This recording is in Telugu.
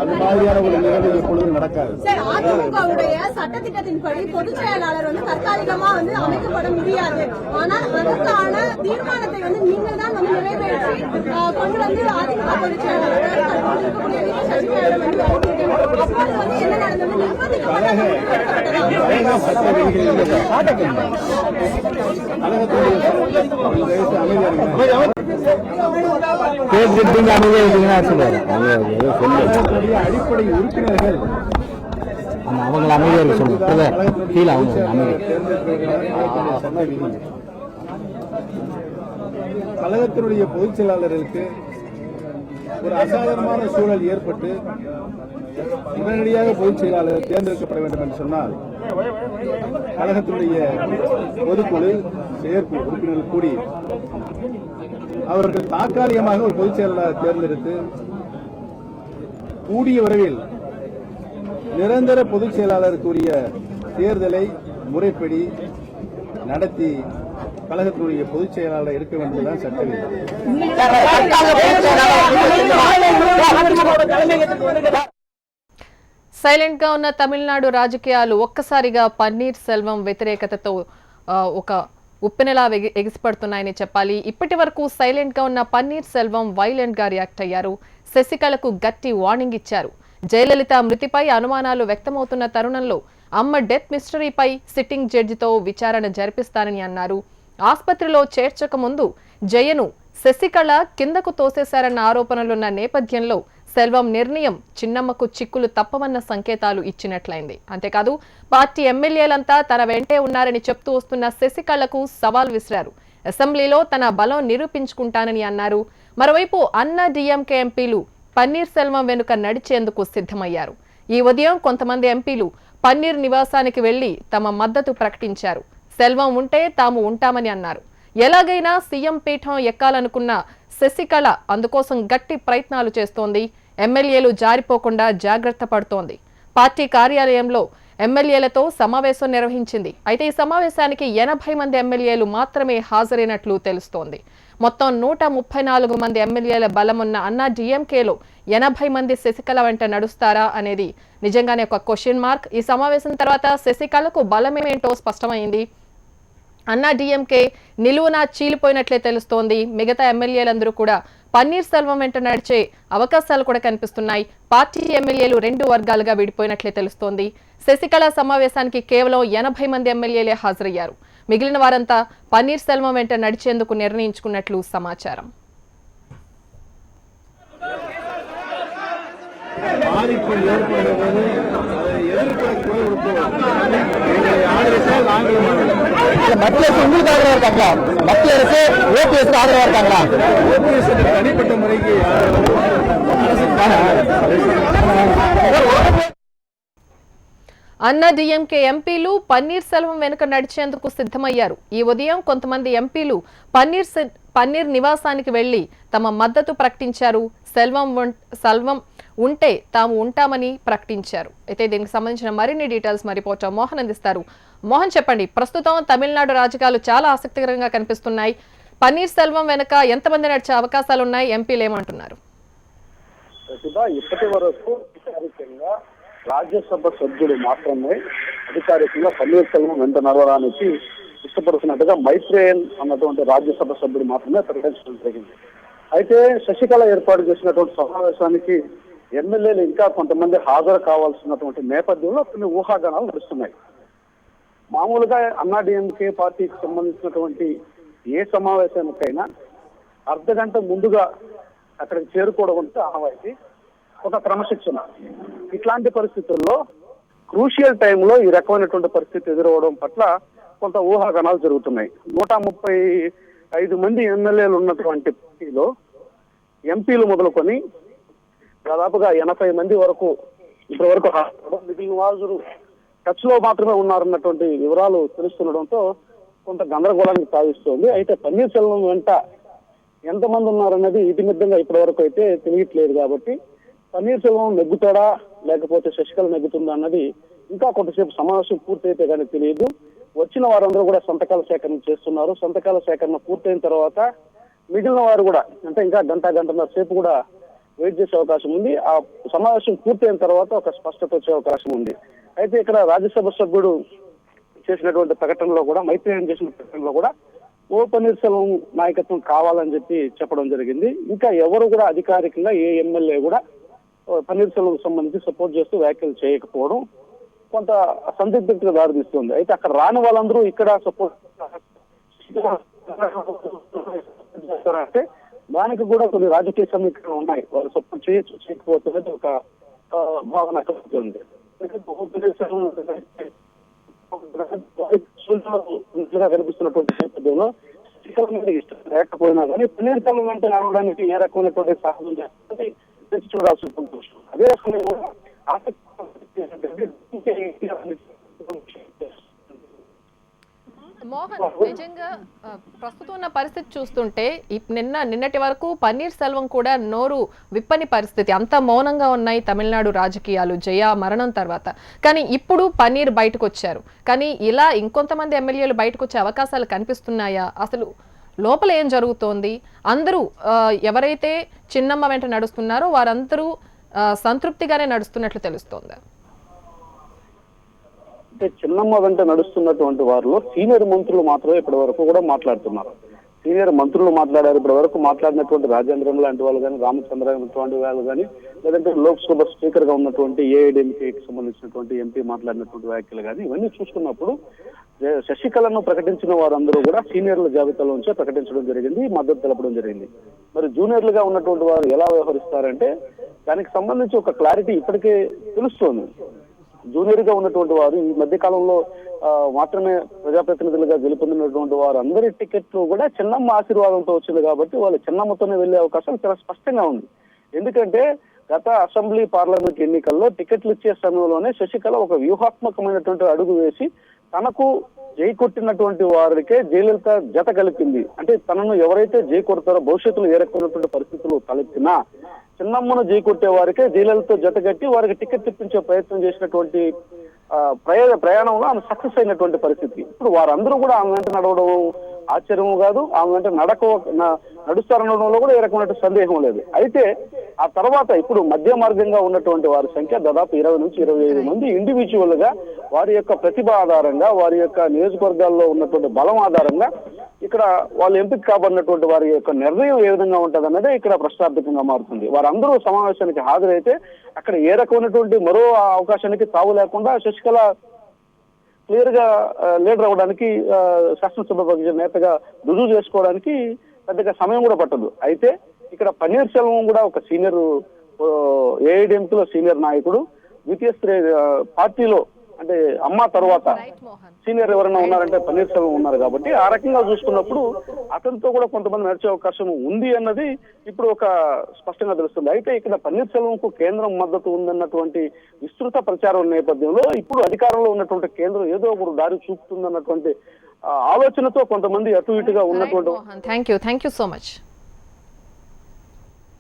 அது மாதிரியான ஒரு நிகழ்வு எப்பொழுதும் நடக்காது. அதிமுகவுடைய சட்டத்திட்டத்தின்படி பொதுச் செயலாளர் தற்காலிகமா அமைக்கப்பட முடியாது. ஆனால் அதற்கான தீர்மானத்தை நீங்கள் தான் நிறைவேற்றி கொண்டு வந்து அதிமுக பொதுச் செயலாளர் என்ன நடந்தது அடிப்படை உறுப்பினர்கள் அவங்க அமைதியாக சொல்லுங்க. கழகத்தினுடைய பொதுச் செயலாளர்களுக்கு ஒரு அசாதாரணமான சூழல் ஏற்பட்டு உடனடியாக பொதுச் செயலாளர் தேர்ந்தெடுக்கப்பட வேண்டும் என்று சொன்னால் கழகத்தினுடைய பொதுக்குழு செயற்குழு உறுப்பினர்கள் கூடி அவர்கள் தற்காலிகமாக ஒரு பொதுச் செயலாளர் தேர்ந்தெடுத்து கூடிய விரைவில் நிரந்தர பொதுச் செயலாளருக்குரிய தேர்தலை முறைப்படி நடத்தி கழகத்தினுடைய பொதுச் செயலாளர் இருக்க வேண்டியதுதான் சட்டவில்லை. సైలెంట్ గా ఉన్న తమిళనాడు రాజకీయాలు ఒక్కసారిగా పన్నీర్ సెల్వం వ్యతిరేకతతో ఒక ఉప్పెనలా ఎగిసిపడుతున్నాయని చెప్పాలి. ఇప్పటి వరకు సైలెంట్ గా ఉన్న పన్నీర్ సెల్వం వైలెంట్ గా రియాక్ట్ అయ్యారు. శశికళకు గట్టి వార్నింగ్ ఇచ్చారు. జయలలిత మృతిపై అనుమానాలు వ్యక్తమవుతున్న తరుణంలో అమ్మ డెత్ మిస్టరీపై సిట్టింగ్ జడ్జితో విచారణ జరిపిస్తానని అన్నారు. ఆసుపత్రిలో చేర్చక ముందు జయను శశికళ కిందకు తోసేశారన్న ఆరోపణలున్న నేపథ్యంలో సెల్వం నిర్ణయం చిన్నమ్మకు చిక్కులు తప్పవన్న సంకేతాలు ఇచ్చినట్లయింది. అంతేకాదు పార్టీ ఎమ్మెల్యేలంతా తన వెంటే ఉన్నారని చెప్తూ వస్తున్న శశికళకు సవాల్ విసిరారు. అసెంబ్లీలో తన బలం నిరూపించుకుంటానని అన్నారు. మరోవైపు అన్నా డీఎంకే ఎంపీలు పన్నీర్ సెల్వం వెనుక నడిచేందుకు సిద్ధమయ్యారు. ఈ ఉదయం కొంతమంది ఎంపీలు పన్నీర్ నివాసానికి వెళ్లి తమ మద్దతు ప్రకటించారు. సెల్వం ఉంటే తాము ఉంటామని అన్నారు. ఎలాగైనా సీఎం పీఠం ఎక్కాలనుకున్న శశికళ అందుకోసం గట్టి ప్రయత్నాలు చేస్తోంది. ఎమ్మెల్యేలు జారిపోకుండా జాగ్రత్త పడుతోంది. పార్టీ కార్యాలయంలో ఎమ్మెల్యేలతో సమావేశం నిర్వహించింది. అయితే ఈ సమావేశానికి 80 మంది ఎమ్మెల్యేలు మాత్రమే హాజరైనట్లు తెలుస్తోంది. మొత్తం 134 మంది ఎమ్మెల్యేల బలమున్న అన్నా డీఎంకేలో 80 మంది శశికళ వెంట నడుస్తారా అనేది నిజంగానే ఒక క్వశ్చన్ మార్క్. ఈ సమావేశం తర్వాత శశికళకు బలమేంటో స్పష్టమైంది. అన్నా డీఎంకే నిలువునా చీలిపోయినట్లే తెలుస్తోంది. మిగతా ఎమ్మెల్యేలందరూ కూడా పన్నీర్ సెల్వం వెంట నడిచే అవకాశాలు కూడా కనిపిస్తున్నాయి. పార్టీ ఎమ్మెల్యేలు 2 వర్గాలుగా విడిపోయినట్లే తెలుస్తోంది. శశికళ సమావేశానికి కేవలం 80 మంది ఎమ్మెల్యేలే హాజరయ్యారు. మిగిలిన వారంతా పన్నీర్ సెల్వం వెంట నడిచేందుకు నిర్ణయించుకున్నట్లు సమాచారం. மத்திய அரசு உங்களுக்கு ஆதரவா இருக்காங்களா? மத்திய அரசு ஓபிஎஸ் ஆதரவா இருக்காங்களா? ஓபிஎஸ் தனிப்பட்ட முறைக்கு అన్నా డీఎంకే ఎంపీలు పన్నీర్ సెల్వం వెనుక నడిచేందుకు సిద్ధమయ్యారు. ఈ ఉదయం కొంతమంది ఎంపీలు పన్నీర్ నివాసానికి వెళ్లి తమ మద్దతు ప్రకటించారు. సెల్వం ఉంటే తాము ఉంటామని ప్రకటించారు. అయితే దీనికి సంబంధించిన మరిన్ని డీటెయిల్స్ మరి రిపోర్టర్ మోహన్ అందిస్తారు. మోహన్, చెప్పండి. ప్రస్తుతం తమిళనాడు రాజకీయాలు చాలా ఆసక్తికరంగా కనిపిస్తున్నాయి. పన్నీర్ సెల్వం వెనుక ఎంతమంది నడిచే అవకాశాలు ఉన్నాయి? ఎంపీలు ఏమంటున్నారు? ఇప్పటి వరకు అధికారికంగా రాజ్యసభ సభ్యుడు మాత్రమే అధికారికంగా పన్నీర్ సెల్వం వెంట నడవడానికి ఇష్టపడుతున్నట్టుగా మైత్రేయన్ అన్నటువంటి రాజ్యసభ సభ్యుడు మాత్రమే ప్రకటించడం జరిగింది. అయితే శశికళ ఏర్పాటు చేసినటువంటి సమావేశానికి ఎమ్మెల్యేలు ఇంకా కొంతమంది హాజరు కావాల్సినటువంటి నేపథ్యంలో కొన్ని ఊహాగానాలు నడుస్తున్నాయి. మామూలుగా అన్నా డీఎంకే పార్టీకి సంబంధించినటువంటి ఏ సమావేశానికైనా అర్ధగంట ముందుగా అక్కడికి చేరుకోవడం అంటే ఆనవాయితీ, ఒక క్రమశిక్షణ. ఇట్లాంటి పరిస్థితుల్లో క్రూషియల్ టైంలో ఈ రకమైనటువంటి పరిస్థితి ఎదురవడం పట్ల కొంత ఊహాగానాలు జరుగుతున్నాయి. 135 మంది ఎమ్మెల్యేలు ఉన్నటువంటి పార్టీలో ఎంపీలు మొదలుకొని దాదాపుగా 80 మంది వరకు ఇప్పటి వరకు మిగిలిన వాళ్ళు టచ్ లో మాత్రమే ఉన్నారన్నటువంటి వివరాలు తెలుస్తుండడంతో కొంత గందరగోళానికి సాగిస్తోంది. అయితే పన్నీర్ సెల్వం వెంట ఎంతమంది ఉన్నారన్నది ఇతిమిద్దంగా ఇప్పటి వరకు అయితే తెలియట్లేదు. కాబట్టి పన్నీర్ సెల్వం నెగ్గుతాడా లేకపోతే శశికళ నెగ్గుతుందా అన్నది ఇంకా కొంతసేపు సమావేశం పూర్తయితే కానీ తెలియదు. వచ్చిన వారందరూ కూడా సంతకాల సేకరణ చేస్తున్నారు. సంతకాల సేకరణ పూర్తయిన తర్వాత మిగిలిన వారు కూడా అంటే ఇంకా గంటన్నర సేపు కూడా వెయిట్ చేసే అవకాశం ఉంది. ఆ సమావేశం పూర్తయిన తర్వాత ఒక స్పష్టత వచ్చే అవకాశం ఉంది. అయితే ఇక్కడ రాజ్యసభ సభ్యుడు చేసినటువంటి ప్రకటనలో కూడా మైత్రేయన్ చేసిన ప్రకటనలో కూడా ఓ పన్నీర్సెల్వం నాయకత్వం కావాలని చెప్పడం జరిగింది. ఇంకా ఎవరు కూడా అధికారికంగా ఏ ఎమ్మెల్యే కూడా పన్నీర్సెల్వం సంబంధించి సపోర్ట్ చేస్తూ వ్యాఖ్యలు చేయకపోవడం కొంత సందిగ్ధతగా దారితీస్తుంది. అయితే అక్కడ రాని వాళ్ళందరూ ఇక్కడ సపోర్ట్ చేస్తారంటే దానికి కూడా కొన్ని రాజకీయ సమీకరణలు ఉన్నాయి. వాళ్ళు సపోర్ట్ చేయొచ్చు చేయకపోతే ఒక భావన కలుగుతుంది. కనిపిస్తున్నటువంటి నేపథ్యంలో శశికళ మీద ఇష్టం లేకపోయినా కానీ పన్నీర్సెల్వం వెంట రావడానికి ఏ రకమైనటువంటి సహాయం చేస్తుంది చూడాల్సి ఉంటుంది. అదే సమయంలో మోహన్, నిజంగా ప్రస్తుతం ఉన్న పరిస్థితి చూస్తుంటే నిన్నటి వరకు పన్నీర్ సెల్వం కూడా నోరు విప్పని పరిస్థితి, అంత మౌనంగా ఉన్నాయి తమిళనాడు రాజకీయాలు జయ మరణం తర్వాత. కానీ ఇప్పుడు పన్నీర్ బయటకు వచ్చారు. కానీ ఇలా ఇంకొంతమంది ఎమ్మెల్యేలు బయటకు వచ్చే అవకాశాలు కనిపిస్తున్నాయా? అసలు లోపల ఏం జరుగుతోంది? అందరూ ఎవరైతే చిన్నమ్మ వెంట నడుస్తున్నారో వారందరూ సంతృప్తిగానే నడుస్తున్నట్లు తెలుస్తోంది. అంటే చిన్నమ్మ వెంట నడుస్తున్నటువంటి వారిలో సీనియర్ మంత్రులు మాత్రమే ఇప్పటి వరకు కూడా మాట్లాడుతున్నారు. సీనియర్ మంత్రులు మాట్లాడారు. ఇప్పటి వరకు మాట్లాడినటువంటి రాజేంద్రన్ లాంటి వాళ్ళు కానీ, రామచంద్ర లాంటి వాళ్ళు కానీ, లేదంటే లోక్సభ స్పీకర్ గా ఉన్నటువంటి ఏఐడిఎంకేకి సంబంధించినటువంటి ఎంపీ మాట్లాడినటువంటి వ్యాఖ్యలు కానీ ఇవన్నీ చూసుకున్నప్పుడు శశికళను ప్రకటించిన వారందరూ కూడా సీనియర్ల జాబితాలోంచే ప్రకటించడం జరిగింది, మద్దతు తెలపడం జరిగింది. మరి జూనియర్లుగా ఉన్నటువంటి వారు ఎలా వ్యవహరిస్తారంటే దానికి సంబంధించి ఒక క్లారిటీ ఇప్పటికే తెలుస్తోంది. జూనియర్ గా ఉన్నటువంటి వారు ఈ మధ్య కాలంలో మాత్రమే ప్రజాప్రతినిధులుగా గెలుపొందినటువంటి వారు అందరి టికెట్లు కూడా చిన్నమ్మ ఆశీర్వాదంతో వచ్చింది కాబట్టి వాళ్ళు చిన్నమ్మతోనే వెళ్లే అవకాశం చాలా స్పష్టంగా ఉంది. ఎందుకంటే గత అసెంబ్లీ పార్లమెంట్ ఎన్నికల్లో టికెట్లు ఇచ్చే సమయంలోనే శశికళ ఒక వ్యూహాత్మకమైనటువంటి అడుగు వేసి తనకు జై కొట్టినటువంటి వారికే జయలలిత జత కలిపింది. అంటే తనను ఎవరైతే జై కొడతారో భవిష్యత్తులో ఏ రకమైనటువంటి పరిస్థితులు తలెత్తినా చిన్నమ్మను జై కొట్టే వారికే జయలలిత జత కట్టి వారికి టికెట్ ఇప్పించే ప్రయత్నం చేసినటువంటి ప్రయాణంలో ఆమె సక్సెస్ అయినటువంటి పరిస్థితి. ఇప్పుడు వారందరూ కూడా ఆమె వెంట నడవడం ఆశ్చర్యము కాదు, ఆమె వెంట నడుస్తారనడంలో కూడా ఏ రకమైన సందేహం లేదు. అయితే ఆ తర్వాత ఇప్పుడు మధ్య మార్గంగా ఉన్నటువంటి వారి సంఖ్య దాదాపు 20 నుంచి 25 మంది ఇండివిజువల్ గా వారి యొక్క ప్రతిభ ఆధారంగా, వారి యొక్క నియోజకవర్గాల్లో ఉన్నటువంటి బలం ఆధారంగా ఇక్కడ వాళ్ళు ఎంపిక కాబడినటువంటి వారి యొక్క నిర్ణయం ఏ విధంగా ఉంటుంది అన్నదే ఇక్కడ ప్రశ్నార్థకంగా మారుతుంది. వారందరూ సమావేశానికి హాజరైతే అక్కడ ఏ రకమైనటువంటి మరో అవకాశానికి తావు లేకుండా శశికళ క్లియర్ గా లీడర్ అవ్వడానికి, శాసనసభ నేతగా రుజువు చేసుకోవడానికి పెద్దగా సమయం కూడా పట్టదు. అయితే ఇక్కడ పన్నీర్సెల్వం కూడా ఒక సీనియర్ ఏఐడిఎంకేలో సీనియర్ నాయకుడు, ద్వితీయ పార్టీలో అంటే అమ్మ తర్వాత సీనియర్ ఎవరైనా ఉన్నారంటే పన్నీర్సెల్వం ఉన్నారు కాబట్టి ఆ రకంగా చూసుకున్నప్పుడు అతనితో కూడా కొంతమంది నడిచే అవకాశం ఉంది అన్నది ఇప్పుడు ఒక స్పష్టంగా తెలుస్తుంది. అయితే ఇక్కడ పన్నీర్సెల్వంకు కేంద్రం మద్దతు ఉందన్నటువంటి విస్తృత ప్రచారం నేపథ్యంలో ఇప్పుడు అధికారంలో ఉన్నటువంటి కేంద్రం ఏదో ఒక దారి చూపుతుందన్నటువంటి ఆలోచనతో కొంతమంది అటు ఇటుగా ఉన్నటువంటి థ్యాంక్ యూ సో మచ్.